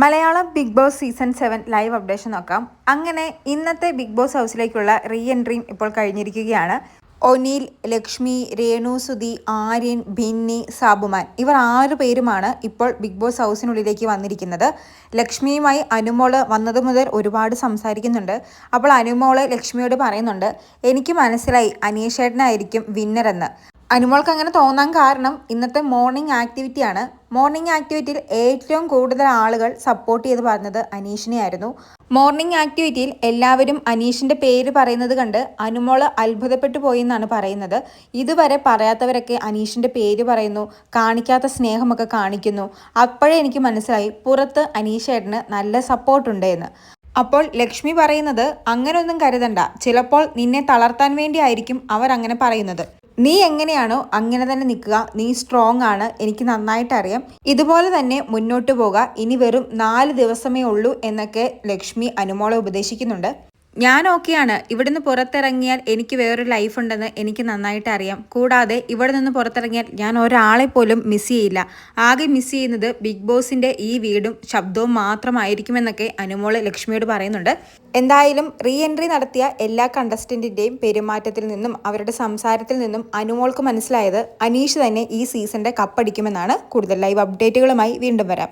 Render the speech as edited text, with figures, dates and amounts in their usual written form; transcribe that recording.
Malayalam Bigg Boss season 7 live updation നോക്കാം. അങ്ങനെ ഇന്നത്തെ ബിഗ് ബോസ് ഹൗസിലേക്കുള്ള റീ എൻട്രിയും ഇപ്പോൾ കഴിഞ്ഞിരിക്കുകയാണ്. ഒനിൽ, ലക്ഷ്മി, രേണു സുധി, ആര്യൻ, ബിന്നി, സാബുമാൻ ഇവർ 6 പേരുമാണ് ഇപ്പോൾ ബിഗ് ബോസ് ഹൗസിനുള്ളിലേക്ക് വന്നിരിക്കുന്നത്. ലക്ഷ്മിയുമായി അനുമോള് വന്നത് മുതൽ ഒരുപാട് സംസാരിക്കുന്നുണ്ട്. അപ്പോൾ അനുമോള് ലക്ഷ്മിയോട് പറയുന്നുണ്ട്, എനിക്ക് മനസ്സിലായി അനീഷേട്ടനായിരിക്കും വിന്നറെന്ന്. അനുമോൾക്ക് അങ്ങനെ തോന്നാൻ കാരണം ഇന്നത്തെ മോർണിംഗ് ആക്ടിവിറ്റിയാണ്. മോർണിംഗ് ആക്ടിവിറ്റിയിൽ ഏറ്റവും കൂടുതൽ ആളുകൾ സപ്പോർട്ട് ചെയ്ത് പറഞ്ഞത് അനീഷിനെയായിരുന്നു. മോർണിംഗ് ആക്ടിവിറ്റിയിൽ എല്ലാവരും അനീഷിൻ്റെ പേര് പറയുന്നത് കണ്ട് അനുമോള് അത്ഭുതപ്പെട്ടു പോയി എന്നാണ് പറയുന്നത്. ഇതുവരെ പറയാത്തവരൊക്കെ അനീഷിൻ്റെ പേര് പറയുന്നു, കാണിക്കാത്ത സ്നേഹമൊക്കെ കാണിക്കുന്നു. അപ്പോഴേ എനിക്ക് മനസ്സിലായി പുറത്ത് അനീഷേട്ടന് നല്ല സപ്പോർട്ടുണ്ട് എന്ന്. അപ്പോൾ ലക്ഷ്മി പറയുന്നത്, അങ്ങനെയൊന്നും കരുതണ്ട, ചിലപ്പോൾ നിന്നെ തളർത്താൻ വേണ്ടിയായിരിക്കും അവർ അങ്ങനെ പറയുന്നത്. നീ എങ്ങനെയാണോ അങ്ങനെ തന്നെ നിൽക്കുക, നീ സ്ട്രോങ് ആണ്, എനിക്ക് നന്നായിട്ട് അറിയാം. ഇതുപോലെ തന്നെ മുന്നോട്ട് പോവുക, ഇനി വെറും 4 ദിവസമേ ഉള്ളൂ എന്നൊക്കെ ലക്ഷ്മി അനുമോളെ ഉപദേശിക്കുന്നുണ്ട്. ഞാൻ ഓക്കെയാണ്, ഇവിടുന്ന് പുറത്തിറങ്ങിയാൽ എനിക്ക് വേറൊരു ലൈഫ് ഉണ്ടെന്ന് എനിക്ക് നന്നായിട്ട് അറിയാം. കൂടാതെ ഇവിടെ നിന്ന് പുറത്തിറങ്ങിയാൽ ഞാൻ ഒരാളെ പോലും മിസ് ചെയ്യില്ല. ആകെ മിസ് ചെയ്യുന്നത് ബിഗ് ബോസിൻ്റെ ഈ വീടും ശബ്ദവും മാത്രമായിരിക്കുമെന്നൊക്കെ അനുമോള് ലക്ഷ്മിയോട് പറയുന്നുണ്ട്. എന്തായാലും റീ എൻട്രി നടത്തിയ എല്ലാ കണ്ടസ്റ്റൻറ്റിൻ്റെയും പെരുമാറ്റത്തിൽ നിന്നും അവരുടെ സംസാരത്തിൽ നിന്നും അനുമോൾക്ക് മനസ്സിലായത് അനീഷ് തന്നെ ഈ സീസണിൻ്റെ കപ്പടിക്കുമെന്നാണ്. കൂടുതൽ ലൈവ് അപ്ഡേറ്റുകളുമായി വീണ്ടും വരാം.